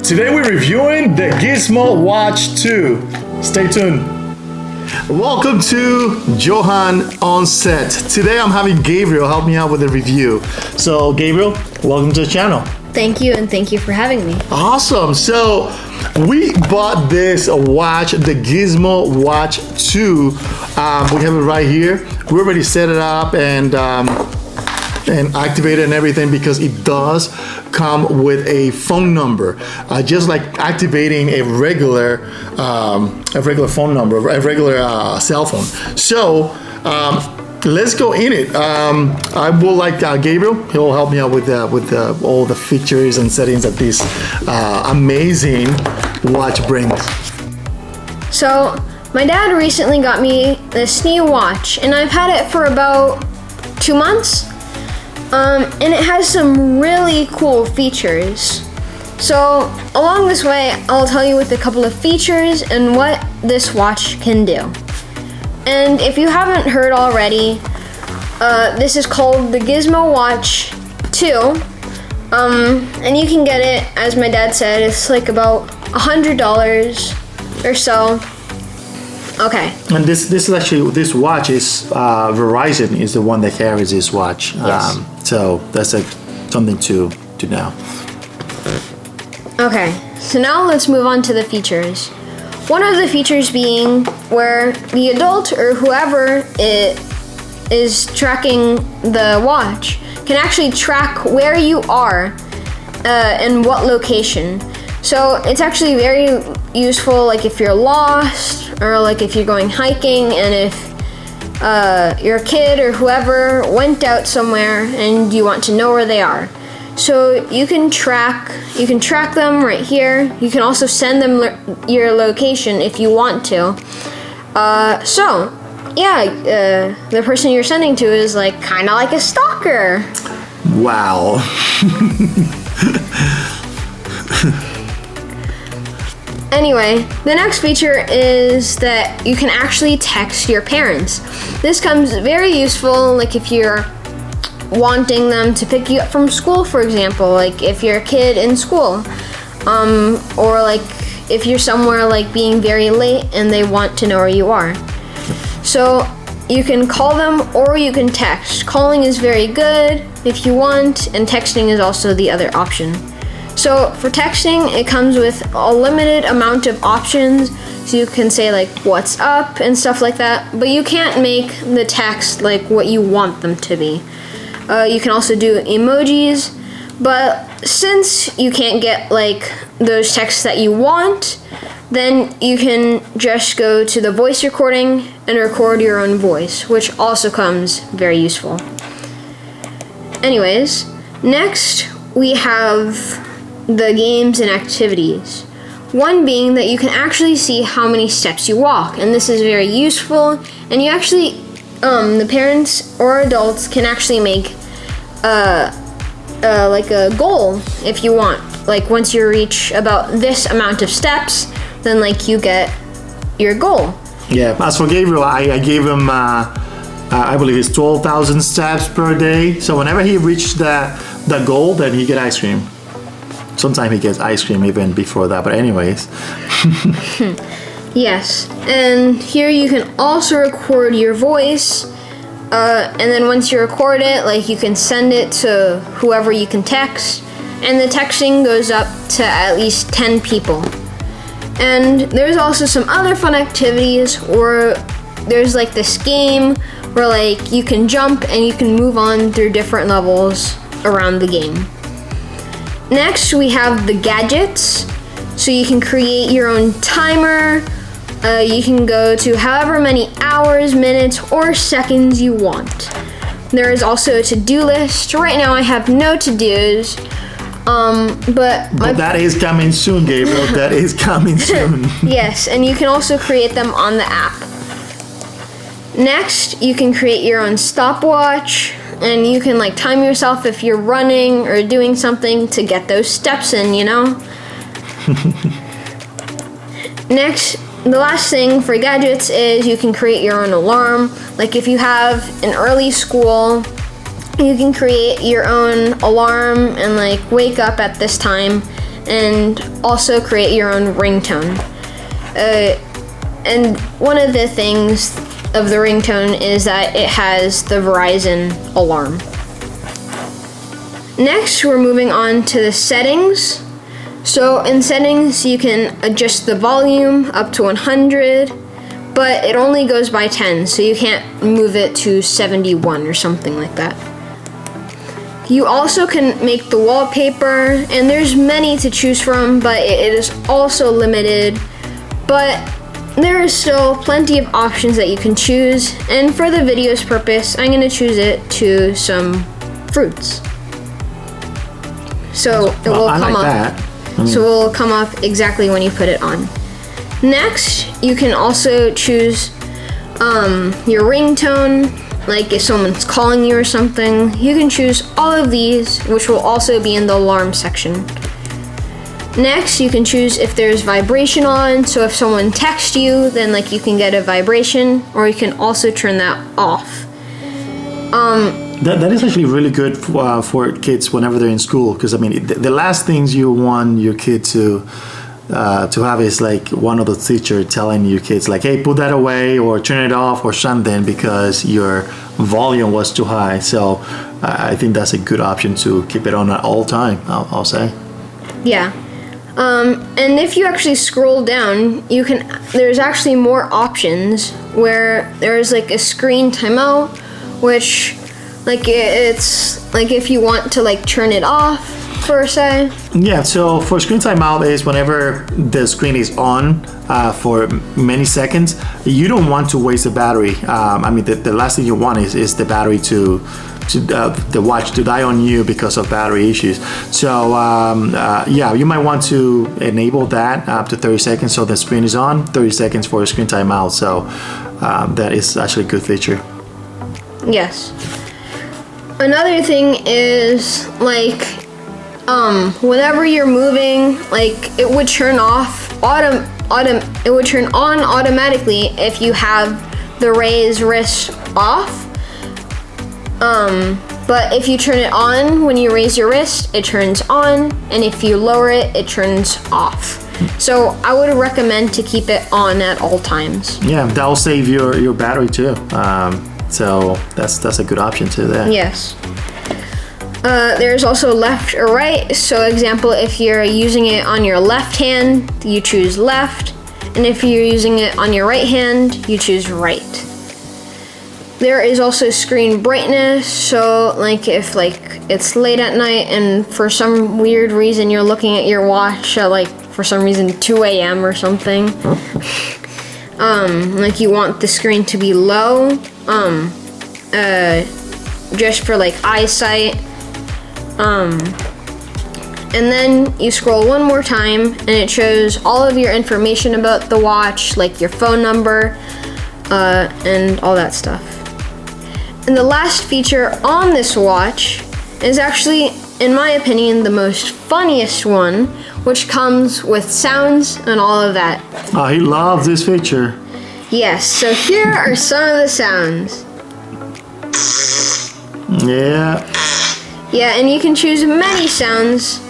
Today we're reviewing the Gizmo Watch 2. Stay tuned. Welcome to JOHANonSet. Today I'm having Gabriel help me out with the review. So Gabriel, welcome to the channel. Thank you, and thank you for having me. Awesome. So we bought this watch, the Gizmo Watch 2. We have it right here. We already set it up and activate it and everything because it does come with a phone number, just like activating a regular phone number, a regular cell phone. So let's go in it. I will like Gabriel. He'll help me out with all the features and settings that this amazing watch brings. So my dad recently got me this Neewer watch, and I've had it for about 2 months. And it has some really cool features. So along this way, I'll tell you with a couple of features and what this watch can do. And if you haven't heard already, this is called the Gizmo Watch 2. And you can get it, as my dad said, it's like about $100 or so. Okay. And this is actually, this watch is Verizon is the one that carries this watch. Yes. So that's something to know. Okay, so now let's move on to the features. One of the features being where the adult or whoever is tracking the watch can actually track where you are and what location. So it's actually very useful, like if you're lost or like if you're going hiking, and if your kid or whoever went out somewhere and you want to know where they are. So you can track them right here. You can also send them your location if you want to. The person you're sending to is like kind of like a stalker. Wow. Anyway, the next feature is that you can actually text your parents. This comes very useful, like if you're wanting them to pick you up from school, for example, like if you're a kid in school, or like if you're somewhere like being very late and they want to know where you are. So you can call them or you can text. Calling is very good if you want, and texting is also the other option. So for texting, it comes with a limited amount of options. So you can say like what's up and stuff like that, but you can't make the text like what you want them to be. You can also do emojis, but since you can't get like those texts that you want, then you can just go to the voice recording and record your own voice, which also comes very useful. Anyways, next we have the games and activities. One being that you can actually see how many steps you walk, and this is very useful, and you actually the parents or adults can actually make like a goal if you want. Like once you reach about this amount of steps, then like you get your goal. Yeah, as for Gabriel, I gave him I believe it's 12,000 steps per day. So whenever he reached the goal, then he get ice cream. Sometimes he gets ice cream even before that, but anyways. Yes, and here you can also record your voice, and then once you record it, like you can send it to whoever you can text, and the texting goes up to at least 10 people. And there's also some other fun activities where there's like this game where like you can jump and you can move on through different levels around the game. Next, we have the gadgets. So you can create your own timer. You can go to however many hours, minutes, or seconds you want. There is also a to-do list. Right now I have no to-dos. But that is coming soon, Gabriel. That is coming soon. Yes, and you can also create them on the app. Next, you can create your own stopwatch, and you can like time yourself if you're running or doing something to get those steps in, you know? Next, the last thing for gadgets is you can create your own alarm. Like if you have an early school, you can create your own alarm and like wake up at this time and also create your own ringtone. And one of the things of the ringtone is that it has the Verizon alarm. Next, we're moving on to the settings. So in settings, you can adjust the volume up to 100, but it only goes by 10, so you can't move it to 71 or something like that. You also can make the wallpaper, and there's many to choose from, but it is also limited. But there is still plenty of options that you can choose, and for the video's purpose, I'm going to choose it to some fruits. So it will come up. So it will come up exactly when you put it on. Next, you can also choose your ringtone, like if someone's calling you or something. You can choose all of these, which will also be in the alarm section. Next, you can choose if there's vibration on, so if someone texts you, then like you can get a vibration, or you can also turn that off. That is actually really good for kids whenever they're in school, because I mean the last things you want your kid to have is like one of the teacher telling your kids like, hey, put that away or turn it off or something because your volume was too high. So I think that's a good option to keep it on at all time, I'll say. Yeah. And if you actually scroll down, there's actually more options where there's like a screen timeout, which like it's like if you want to like turn it off for a say. Yeah, so for screen timeout is whenever the screen is on for many seconds, you don't want to waste the battery. I mean, the last thing you want is the battery to the watch to die on you because of battery issues. So yeah, you might want to enable that up to 30 seconds so the screen is on, 30 seconds for a screen timeout. So that is actually a good feature. Yes. Another thing is like whenever you're moving, like it would turn off it would turn on automatically if you have the raise wrist off. But if you turn it on when you raise your wrist, it turns on, and if you lower it, it turns off. So I would recommend to keep it on at all times. Yeah, that'll save your battery too. So that's a good option too there. Yes. There's also left or right. So example, if you're using it on your left hand, you choose left. And if you're using it on your right hand, you choose right. There is also screen brightness. So like if like it's late at night and for some weird reason you're looking at your watch at like for some reason 2 a.m. or something. Like you want the screen to be low. Just for like eyesight. And then you scroll one more time and it shows all of your information about the watch, like your phone number, and all that stuff. And the last feature on this watch is actually, in my opinion, the most funniest one, which comes with sounds and all of that. Oh, he loves this feature. Yes, so here are some of the sounds. Yeah. Yeah, and you can choose many sounds.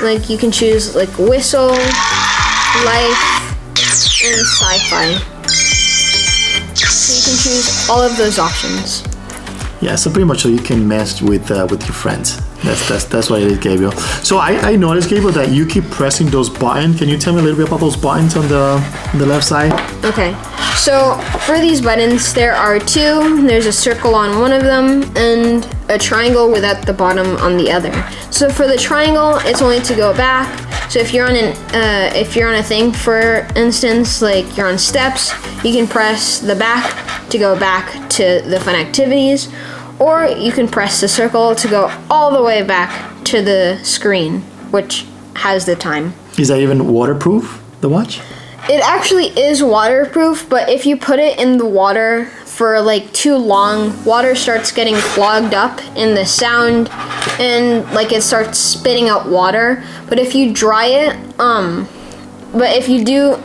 Like you can choose like whistle, life, and sci-fi. So you can choose all of those options. Yeah, so pretty much so you can mess with your friends. That's what it is, Gabriel. So I noticed, Gabriel, that you keep pressing those buttons. Can you tell me a little bit about those buttons on the left side? Okay, so for these buttons, there are two. There's a circle on one of them and a triangle without the bottom on the other. So for the triangle, it's only to go back. So if you're on a thing, for instance, like you're on steps, you can press the back to go back to the fun activities, or you can press the circle to go all the way back to the screen, which has the time. Is that even waterproof, the watch? It actually is waterproof, but if you put it in the water for like too long, water starts getting clogged up in the sound and like it starts spitting out water. But if you dry it,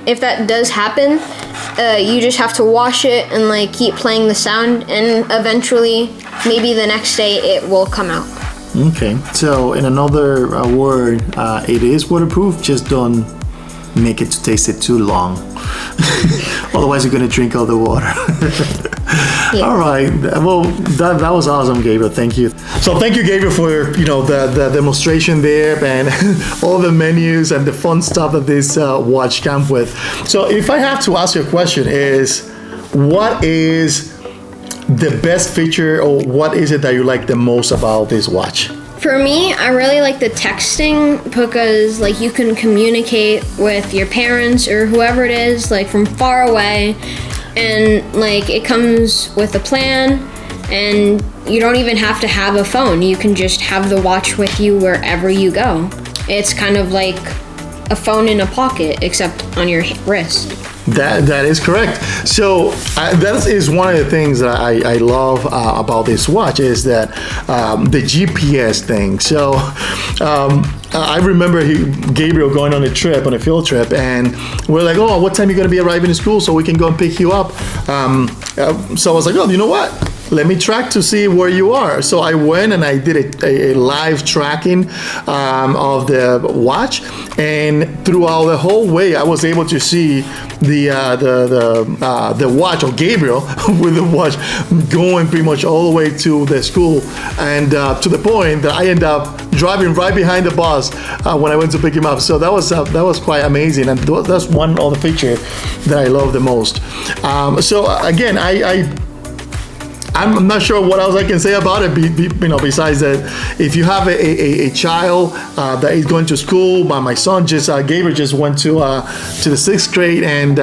if that does happen, you just have to wash it and like keep playing the sound, and eventually maybe the next day it will come out. Okay, so in another word, it is waterproof, just don't make it to taste it too long. Otherwise you're gonna drink all the water. Yeah. All right, well, that was awesome, Gabriel, thank you. So thank you, Gabriel, for the demonstration there and all the menus and the fun stuff that this watch comes with. So if I have to ask you a question, is what is the best feature, or what is it that you like the most about this watch? For me, I really like the texting because like you can communicate with your parents or whoever it is like from far away, and like it comes with a plan, and you don't even have to have a phone. You can just have the watch with you wherever you go. It's kind of like a phone in a pocket except on your wrist. That is correct. So that is one of the things that I love about this watch, is that the GPS thing. So I remember Gabriel going on a field trip, and we're like, oh, what time are you going to be arriving to school so we can go and pick you up? So I was like, oh, you know what? Let me track to see where you are. So I went and I did a live tracking of the watch, and throughout the whole way, I was able to see the watch, or Gabriel with the watch, going pretty much all the way to the school, and to the point that I ended up driving right behind the bus when I went to pick him up. So that was quite amazing, and that's one of the features that I love the most. So again, I'm not sure what else I can say about it, besides that if you have a child that is going to school. My son Gabriel just went to the 6th grade, and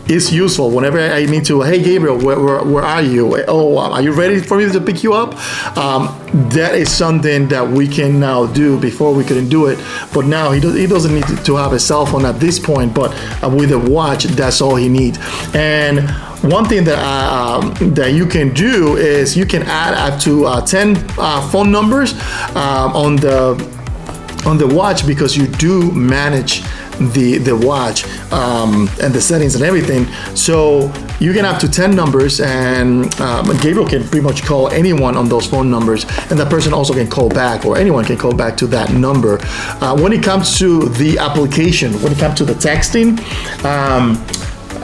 it's useful whenever I need to. Hey, Gabriel, where are you? Oh, are you ready for me to pick you up? That is something that we can now do. Before we couldn't do it, but now he doesn't need to have a cell phone at this point. But with a watch, that's all he needs. And one thing that you can do is you can add up to 10 phone numbers on the watch, because you do manage the watch and the settings and everything. So you can have to 10 numbers, and Gabriel can pretty much call anyone on those phone numbers, and that person also can call back, or anyone can call back to that number. When it comes to the application, when it comes to the texting,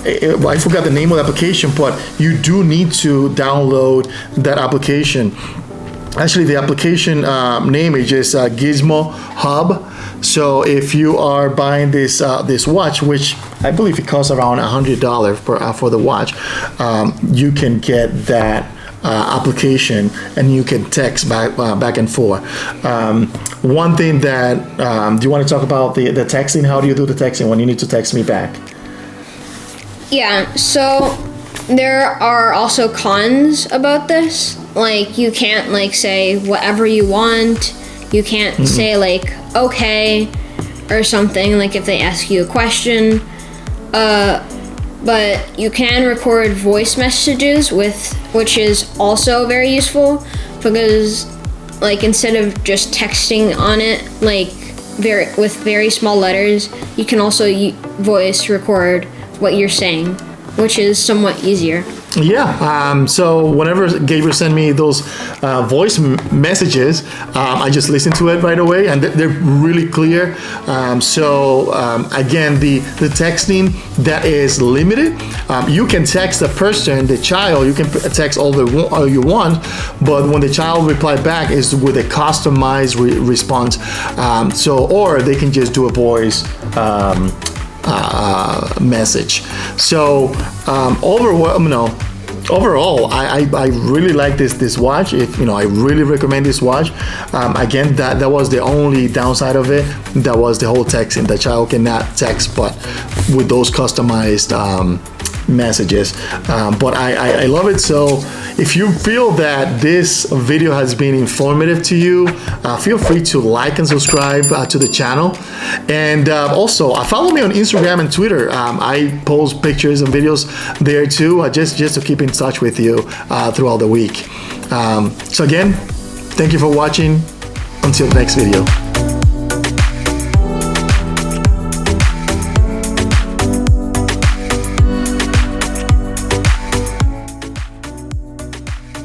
I forgot the name of the application, but you do need to download that application. Actually, the application name is just Gizmo Hub. So if you are buying this watch, which I believe it costs around $100 for the watch, you can get that application, and you can text back and forth. One thing that do you want to talk about the texting? How do you do the texting when you need to text me back? Yeah, so there are also cons about this. Like, you can't like say whatever you want. You can't say like okay or something, like if they ask you a question. But you can record voice messages which is also very useful, because like instead of just texting on it with very small letters, you can also voice record what you're saying, which is somewhat easier. Yeah, so whenever Gabriel sent me those voice messages, I just listened to it right away, and they're really clear. Again, the texting, that is limited. You can text the person, the child, you can text all you want, but when the child reply back is with a customized response. Or they can just do a voice message. So overall, I really like this watch. I really recommend this watch. Again, that was the only downside of it. That was the whole texting. The child cannot text, but with those customized messages. But I love it. So if you feel that this video has been informative to you, feel free to like and subscribe to the channel. And also follow me on Instagram and Twitter. I post pictures and videos there too, just to keep in touch with you throughout the week. So again, thank you for watching. Until the next video.